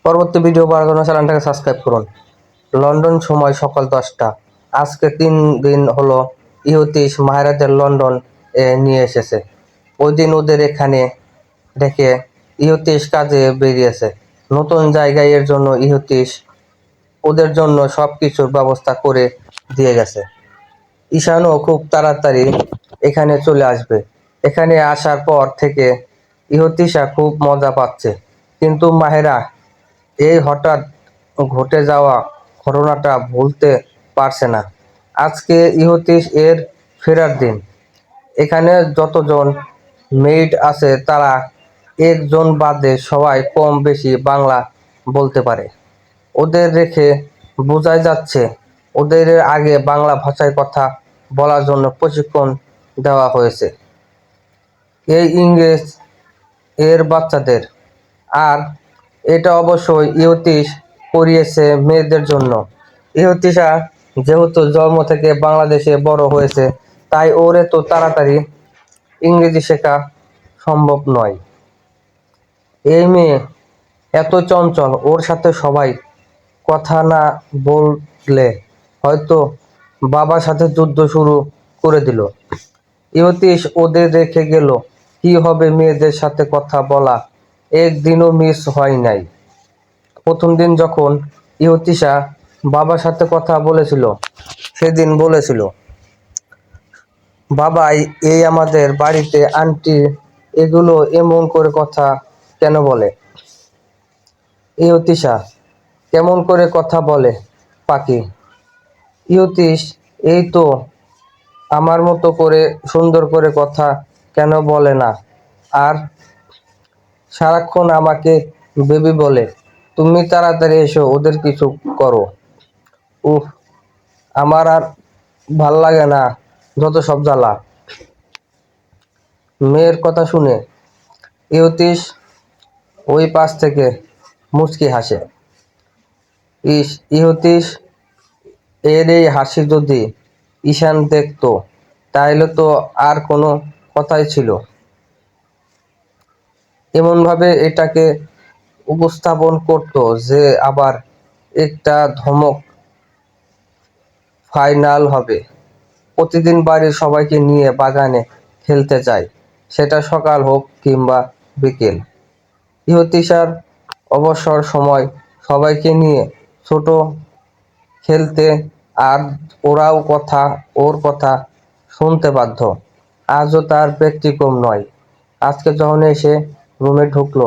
পরবর্তী ভিডিও পাওয়ার জন্য চ্যানেলটাকে সাবস্ক্রাইব করুন। লন্ডন সময় সকাল 10টা। আজকে 3 দিন হলো ইহুতিশ মাহেরাদের লন্ডন নিয়ে এসেছে। ওই দিন ওদের এখানে দেখে ইহুতিশ কাজে বেরিয়েছে। নতুন জায়গায় এর জন্য ইহুতিশ ওদের জন্য সবকিছুর ব্যবস্থা করে দিয়ে গেছে। ঈশানও খুব তাড়াতাড়ি এখানে চলে আসবে। এখানে আসার পর থেকে ইহুতিশা খুব মজা পাচ্ছে, কিন্তু মাহেরা এই হঠাৎ ঘটে যাওয়া ঘটনাটা ভুলতে পারছে না। আজকে ইহুতিশ এর ফেরার দিন। এখানে যতজন মেইড আছে তারা একজন বাদে সবাই কম বেশি বাংলা বলতে পারে। ওদের দেখে বোঝাই যাচ্ছে ওদের আগে বাংলা ভাষায় কথা বলার জন্য প্রশিক্ষণ দেওয়া হয়েছে এই ইংরেজ এর বাচ্চাদের। আর এটা অবশ্যই ইহুতিশ করিয়েছে মেয়েদের জন্য। ইহুতিশা যেহেতু জন্ম থেকে বাংলাদেশে বড় হয়েছে, তাই ওর এত তাড়াতাড়ি ইংরেজি শেখা সম্ভব নয়। এই মেয়ে এত চঞ্চল, ওর সাথে সবাই কথা না বললে হয়তো বাবার সাথে যুদ্ধ শুরু করে দিল। ইহুতিশ ওদের রেখে গেল, কি হবে মেয়েদের সাথে কথা বলা একদিনও মিস হয় নাই। প্রথম দিন যখন ইহুতিশা বাবার সাথে কথা বলেছিল, সেদিন বলেছিল, বাবাই এই আমাদের বাড়িতে আন্টি এগুলো এমন করে কথা কেন বলে? ইহুতিশা, কেমন করে কথা বলে পাখি? ইহুতিশ, এই তো আমার মতো করে সুন্দর করে কথা কেন বলে না? আর সারাক্ষণ আমাকে বেবি বলে। তুমি তাড়াতাড়ি এসো, ওদের কিছু করো। উফ, আমার আর ভাল লাগে না, যত সব জ্বালা। মেয়ের কথা শুনে ইহুতিশ ওই পাশ থেকে মুচকি হাসে। ইহুতিশ এর এই হাসি যদি ঈশান দেখতো, তাইলে তো আর কোনো কথাই ছিল। এমনভাবে এটাকে উপস্থাপন করতো যে আবার একটা ধমক ফাইনাল হবে। প্রতিদিন বাড়ির সবাইকে নিয়ে বাগানে খেলতে যায়, সেটা সকাল হোক কিংবা বিকেল। ইহুতিশার অবসর সময় সবাইকে নিয়ে ছোট খেলতে, আর ওরাও ওর কথা শুনতে বাধ্য। আজও তার ব্যতিক্রম নয়। আজকে যখন এসে রুমে ঢুকলো,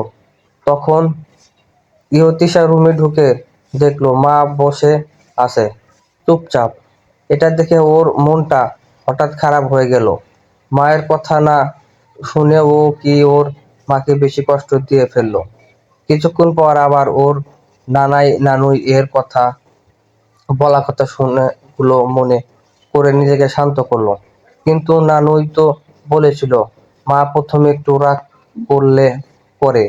তখন ইহুতিশা রুমে ঢুকে দেখলো মা বসে আছে চুপচাপ। এটা দেখে ওর মনটা হঠাৎ খারাপ হয়ে গেল। মায়ের কথা না শুনে ও কি ওর মাকে বেশি কষ্ট দিয়ে ফেললো? কিছুক্ষণ পর আবার ওর নানুই এর বলা কথা শুনে গুলো মনে করে নিজেকে শান্ত করলো। কিন্তু নানুই তো বলেছিল মা প্রথমে একটু রাগ করলে পরে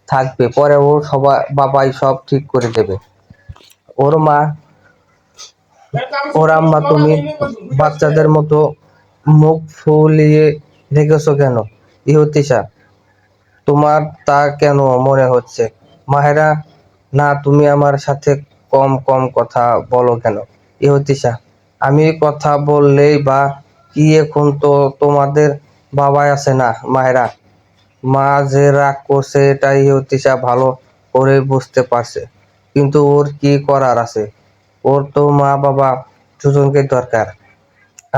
থাকবে, পরে বাবাই সব ঠিক করে দেবে। ওর মা ওর আম্মা, তুমি বাচ্চাদের মতো মুখ ফুলিয়ে রেখেছো কেন? ইহুতিশা, তোমার তা কেন মনে হচ্ছে? মাহেরা, না তুমি আমার সাথে কম কম কথা বলো কেন? ইহুতিশা, আমি কথা বললেই বা কি, এখন তো তোমাদের বাবাই আছে না? মাহেরা, মা যে রাগ করছে এটা ইহুতিশা ভালো করে বুঝতে পারছে, কিন্তু ওর কি করার আছে? ওর তো মা বাবা দুজনকে দরকার।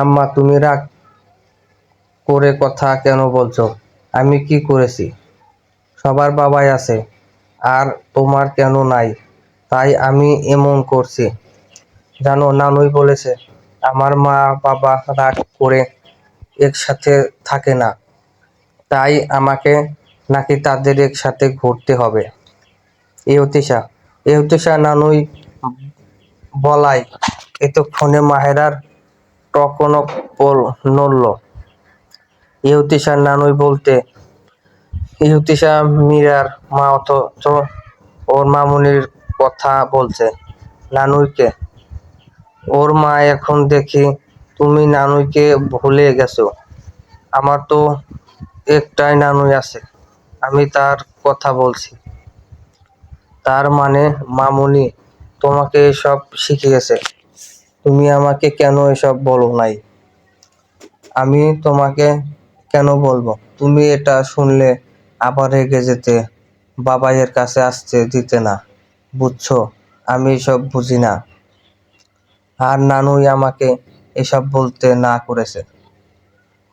আম্মা, তুমি রাগ করে কথা কেন বলছো? আমি কি করেছি? সবার বাবাই আছে, আর তোমার কেন নাই? তাই আমি এমন করছি। জানো, নানুই বলেছে আমার মা বাবা রাগ করে একসাথে থাকে না, তাই আমাকে নাকি তাদের একসাথে ঘুরতে হবে। ইহুতিশা, নানুই বলাই এতক্ষণে মাহেরার টকনক নড়ল। ইহুতিশার নানুই বলতে ইহুতিশা মীরার মা, অথচ ওর মামুনির কথা বলছে নানুইকে। ওর মা, এখন দেখি তুমি নানুইকে ভুলে গেছো। আমার তো একটাই নানুই আছে, আমি তার কথা বলছি। তার মানে মামুনি তোমাকে এসব শিখিয়েছে? তুমি আমাকে কেন এসব বলো নাই? আমি তোমাকে কেন বলবো? তুমি এটা শুনলে আবার রেগে যেতে, বাবাইয়ের কাছে আসতে দিতে না, বুঝছো? আমি এসব বুঝি না। আর নানুই আমাকে এসব বলতে না করেছে।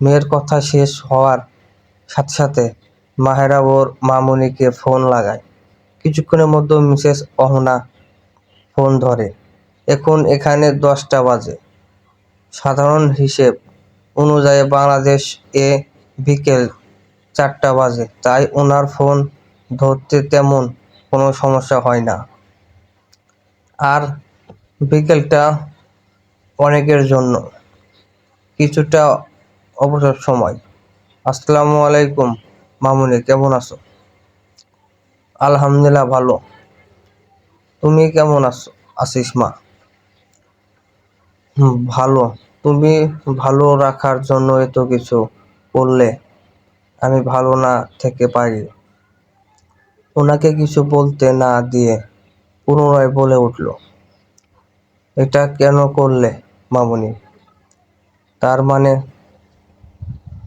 মেয়ের কথা শেষ হওয়ার সাথে সাথে মাহেরা ওর মামুনিকে ফোন লাগায়। কিছুক্ষণের মধ্যে মিসেস অহনা ফোন ধরে। এখন এখানে 10টা বাজে। সাধারণ হিসেব অনুযায়ী বাংলাদেশ এ বিকেল 4টা বাজে, তাই ওনার ফোন ধরতে তেমন কোনো সমস্যা হয় না। আর বিকেলটা অনেকের জন্য কিছুটা অবসর সময়। আসসালামু আলাইকুম মামুনি, কেমন আছো? আলহামদুলিল্লাহ ভালো। তুমি কেমন আছিস মা? ভালো। তুমি ভালো রাখার জন্য এত কিছু করলে আমি ভালো না থেকে পারি। ওনাকে কিছু বলতে না দিয়ে পুনরায় বলে উঠল, এটা কেন করলে মামুনি? তার মানে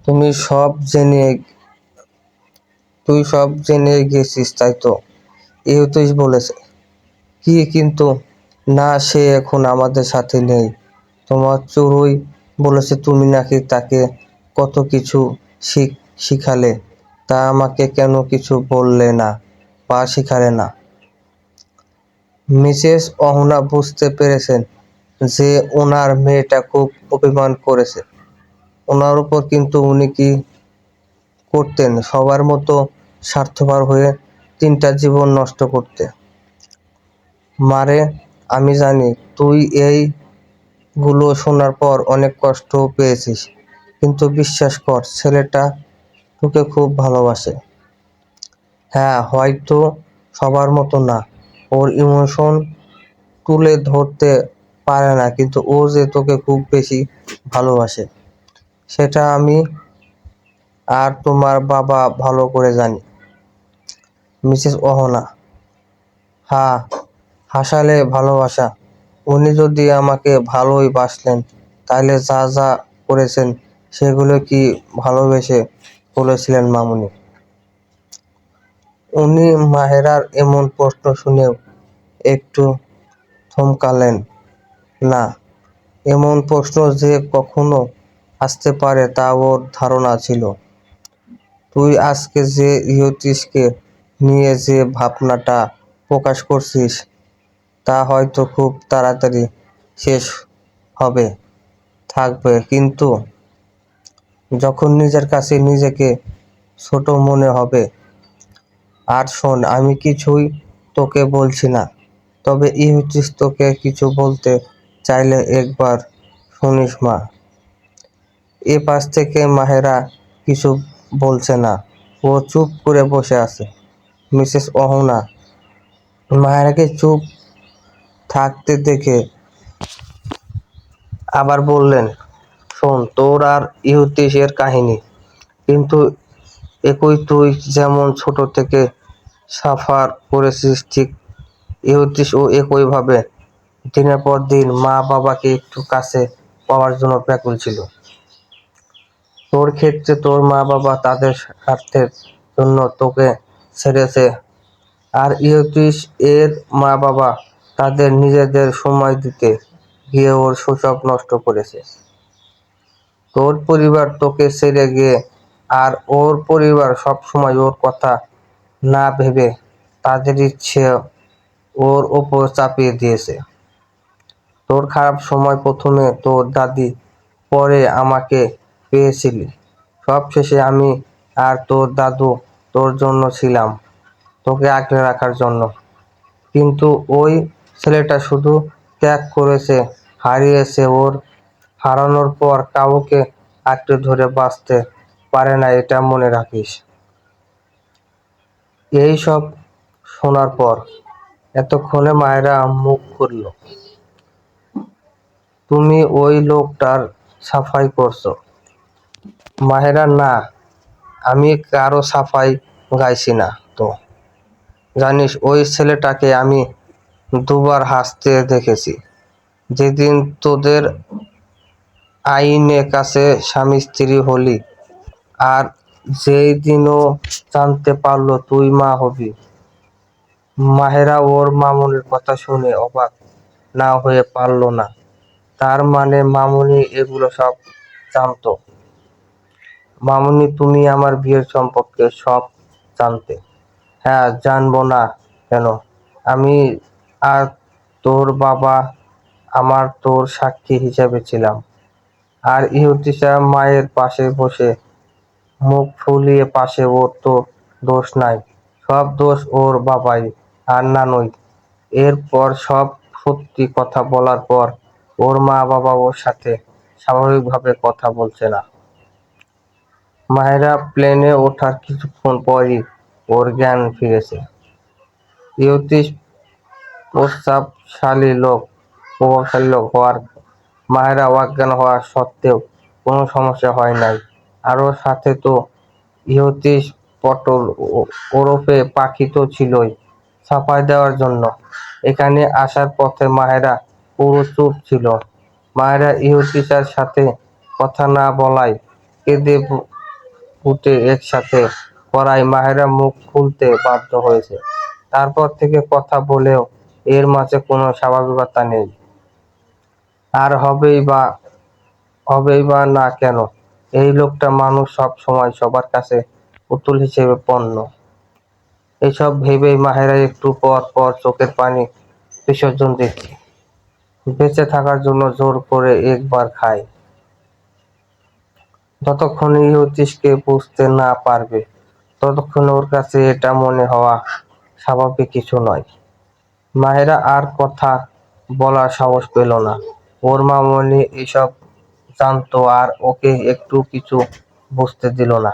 তুমি সব জেনে গেছিস, তাই তো? ইউতিস বলেছে। কি কিন্তু? না, সে এখন আমাদের সাথে নেই। তোমার চড়ুই বলেছে তুমি নাকি তাকে কত কিছু শিখালে, তা আমাকে কেন কিছু বললে না বা শিখালে না? মিসেস অহনা বুঝতে পেরেছেন যে ওনার মেয়েটা খুব অভিমান করেছে ওনার উপর, কিন্তু উনি কি করতেন সবার মতো স্বার্থপর হয়ে 3টা জীবন নষ্ট করতে? মারে, আমি জানি তুই এই গুলো শোনার পর অনেক কষ্ট পেয়েছিস, কিন্তু বিশ্বাস কর ছেলেটা তোকে খুব ভালোবাসে। হ্যাঁ, হয়তো সবার মতো না, ওর ইমোশন তুলে ধরতে পারে না, কিন্তু ও যে তোকে খুব বেশি ভালোবাসে সেটা আমি আর তোমার বাবা ভালো করে জানি। মিসেস অহনা হাসালে ভালোবাসা। উনি যদি আমাকে ভালোই বাসলেন তাহলে যা যা করেছেন সেগুলো কি ভালোবেসে বলেছিলেন মামুনি? উনি মাহেরার এমন প্রশ্ন শুনেও একটু থমকালেন না। এমন প্রশ্ন যে কখনো আসতে পারে তা ওর ধারণা ছিল। তুই আজকে যে ইয়তিশকে নিয়ে যে ভাবনাটা প্রকাশ করছিস তা হয়তো খুব তাড়াতাড়ি শেষ হবে থাকবে, কিন্তু যখন নিজের কাছে নিজেকে ছোট মনে হবে। আর শোন, আমি কিছুই তোকে বলছি না, তবে ইহুতিস তোকে কিছু বলতে চাইলে একবার শুনিস মা। এ পাশ থেকে মাহেরা কিছু বলছে না, ও চুপ করে বসে আছে। মিসেস অহনা মাহেরাকে চুপ থাকতে দেখে আবার বললেন, শোন, তোর আর ইহুতিসের কাহিনী কিন্তু একই। তুই যেমন ছোট থেকে সাফার করেছিস, ঠিক ইহুতিসও একইভাবে দিনের পর দিন মা বাবাকে একটু কাছে পাওয়ার জন্য ব্যাকুল ছিল। তোর ক্ষেত্রে তোর মা বাবা তাদের স্বার্থের জন্য তোকে ছেড়েছে, আর ইউতিস এর মা বাবা তাদের নিজেদের সময় দিতে গিয়ে ওর শৈশব নষ্ট করেছে। তোর পরিবার তোকে ছেড়ে গিয়ে আর ওর পরিবার সবসময় ওর কথা না ভেবে তাদের ইচ্ছে ওর ওপর চাপিয়ে দিয়েছে। তোর খারাপ সময় প্রথমে তোর দাদি, পরে আমাকে পেয়েছিলি, সবশেষে আমি আর তোর দাদু তোর জন্য ছিলাম, তোকে আগলে রাখার জন্য। কিন্তু ওই ছেলেটা শুধু ত্যাগ করেছে, হারিয়েছে। ওর হারানোর পর কাউকে আঁকড়ে ধরে বাঁচতে পারে না, এটা মনে রাখিস। এই সব শোনার পর এতক্ষণে মায়েরা মুখ খুলল। তুমি ওই লোকটার সাফাই করছো? মাহেরা না, আমি কারো সাফাই গাইছি না তো। জানিস, ওই ছেলেটাকে আমি দুবার হাসতে দেখেছি। যেদিন তোদের আইনে কাছে স্বামী স্ত্রী হলি, আর যেই দিনও জানতে পারলো তুই মা হবি। মাহেরা ওর মামুনির কথা শুনে অবাক না হয়ে পারল না। তার মানে মামুনি এগুলো সব জানতো? মামুনি, তুমি আমার বিয়ের সম্পর্কে সব জানতে? হ্যাঁ, জানবো না কেন? আমি আর তোর বাবা আমার তোর সাক্ষী হিসেবে ছিলাম। আর ইহুতি সাহেব মায়ের পাশে বসে মুখ ফুলিয়ে পাশে, ওর তো দোষ নাই, সব দোষ ওর বাবাই আর নানুই। এরপর সব সত্যি কথা বলার পর ওর মা বাবা ওর সাথে স্বাভাবিকভাবে কথা বলছে না। মাহেরা প্লেনে ওঠার কিছুক্ষণ পরই ওর জ্ঞান ফিরেছে। ইহুতি প্রভাবশালী লোক হওয়ার মায়েরা অজ্ঞান হওয়া সত্ত্বেও কোনো সমস্যা হয় নাই। আরও সাথে তো ইহুতি পটল ওরফে পাখি তো ছিলই সাফাই দেওয়ার জন্য। এখানে আসার পথে মাহেরা পুরো চুপ ছিল। মায়েরা ইহুতিটার সাথে কথা না বলায়, কেঁদে উঠে একসাথে করায় মাহেরা মুখ খুলতে বাধ্য হয়েছে। তারপর থেকে কথা বলেও এর মাঝে কোনো স্বাভাবিকতা নেই। আর হবেই বা না কেন? এই লোকটা মানুষ, সব সময় সবার কাছে পুতুল হিসেবে পণ্য। এসব ভেবেই মাহেরা একটু পর পর চোখের পানি বিসর্জন দিচ্ছে। বেঁচে থাকার জন্য জোর করে একবার খায়। যতক্ষণ ইহুতিসকে বুঝতে না পারবে ততক্ষণ ওর কাছে এটা মনে হওয়া স্বাভাবিক কিছু নয়। মাহেরা আর কথা বলার সাহস পেল না। ওর মামনি এসব জানতো আর ওকে একটু কিছু বুঝতে দিল না।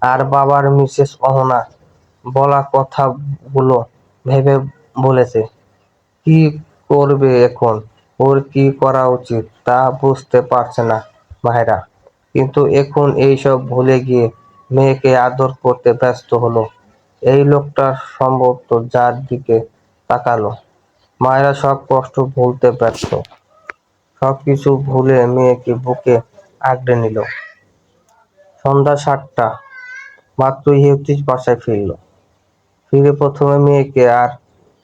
আর বাবার মিসেস অহনা বলা কথাগুলো ভেবে বলেছে। কি করবে এখন? ওর কি করা উচিত তা বুঝতে পারছে না মাহেরা। কিন্তু এখন এইসব ভুলে গিয়ে মেয়েকে আদর করতে ব্যস্ত হলো। এই লোকটা সম্ভবত যার দিকে তাকালো। মায়েরা সব কষ্ট ভুলতে ব্যস্ত। সবকিছু ভুলে মেয়েকে বুকে আগলে নিল। সন্ধ্যা 7টা, মাত্র ইহুতিস বাসায় ফিরে প্রথমে মেয়েকে আর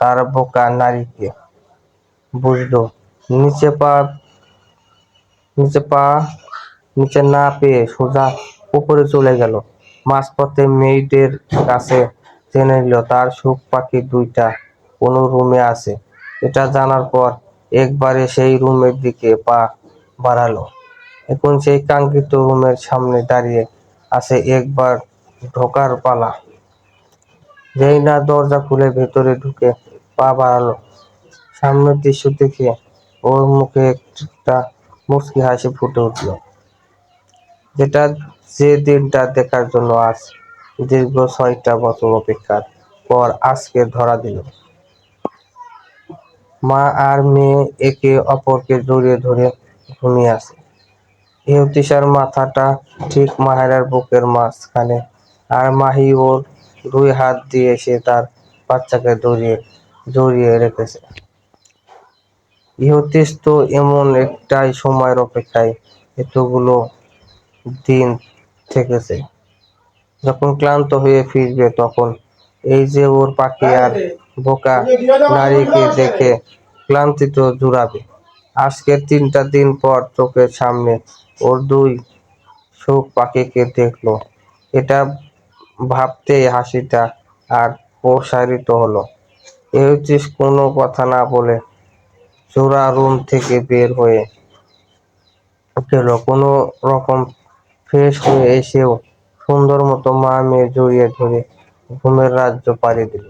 তার বোকা নারীকে বুঝলো। নিচে পা নিচে পা নিচে না পেয়ে সোজা উপরে চলে গেল। মাঝপথে মেয়েদের কাছে জেনে নিল তার সুখ পাখি দুইটা কোনো রুমে আছে। এটা জানার পর একবারে সেই রুমের দিকে পা বাড়ালো। এখন সেই কাঙ্ক্ষিত রুমের সামনে দাঁড়িয়ে আছে। একবার ঢোকার পালা। যেই না দরজা খুলে ভেতরে ঢুকে পা বাড়ালো, সামনের দৃশ্য দেখে ওর মুখে একটা মুচকি হাসি ফুটে উঠল। যে দিনটা দেখার জন্য আজ দীর্ঘ 6টা বছর অপেক্ষার পর আজকে ধরা দিল। মা আর মেয়ে একে অপরকে জড়িয়ে ধরে ঘুমিয়ে আছে। ইহুতিসার মাথাটা ঠিক মাহেরার বুকের মাঝখানে, আর মাহি ওর 2 হাত দিয়ে সে তার বাচ্চাকে জড়িয়ে রেখেছে। ইহুতিস তো এমন একটাই সময়ের অপেক্ষায় এতগুলো দিন থেকেছে। যখন ক্লান্ত হয়ে ফিরবে তখন এই যে ওর পাখি আর বোকা নারীকে দেখে ক্লান্তি তো জুড়াবে। আজকের 3টা দিন পর চোখের সামনে ওর 2 সুখ পাখিকে দেখলো। এটা ভাবতেই হাসিটা আর প্রসারিত হলো। ইহুতিস কোনো কথা না বলে জোড়া রুম থেকে বের হয়ে গেল। কোনো রকম ফ্রেশ হয়ে এসেও সুন্দর মতো মা মেয়ে জড়িয়ে ধরে ঘুমের রাজ্য পাড়ি দিল।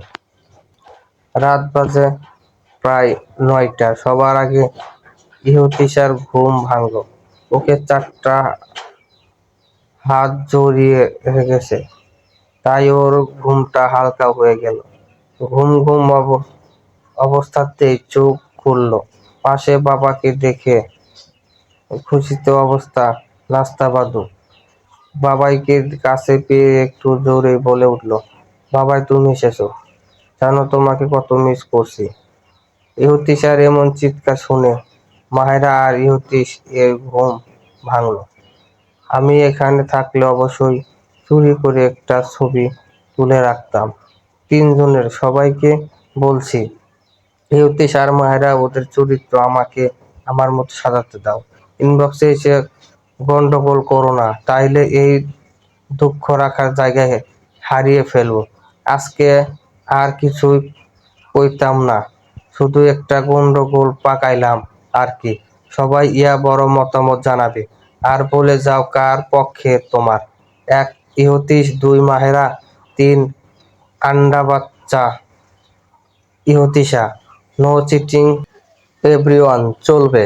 রাত বাজে প্রায় 9টা। সবার আগে ইহুতিসার ঘুম ভাঙল। ওকে 4টা হাত জড়িয়ে রেখেছে, তাই ওর ঘুমটা হালকা হয়ে গেল। ঘুম ঘুম অবস্থাতেই চোখ খুলল। পাশে বাবাকে দেখে খুশিতে অবস্থা নাস্তাবাদু। বাবাইকে কাছে পেয়ে একটু জোরে বলে উঠল, বাবাই তুমি এসেছো, জানো তোমাকে কত মিস করছি। ইহুতিশার এমন চিৎকার শুনে মাহেরা আর ইহুতিশ এর ঘুম ভাঙলো। আমি এখানে থাকলে অবশ্যই চুরি করে একটা ছবি তুলে রাখতাম তিনজনের, সবাইকে বলছি। ইহুতিশ আর মাহেরা ওদের চরিত্র আমাকে আমার মতো সাজাতে দাও। ইনবক্সে এসে গন্ডগোল করো না, তাইলে এই দুঃখ রাখার জায়গায় হারিয়ে ফেলবো। আজকে আর কিছুই কইতাম না, শুধু একটা গন্ডগোল পাকাইলাম আর কি। সবাই ইয়া বড় মতামত জানাবে আর বলে যাও কার পক্ষে তোমার। এক ইহুতিশ, দুই মাহেরা, তিন আন্ডা বাচ্চা ইহুতিশা। নো চিটিং এভরিওয়ান, চলবে।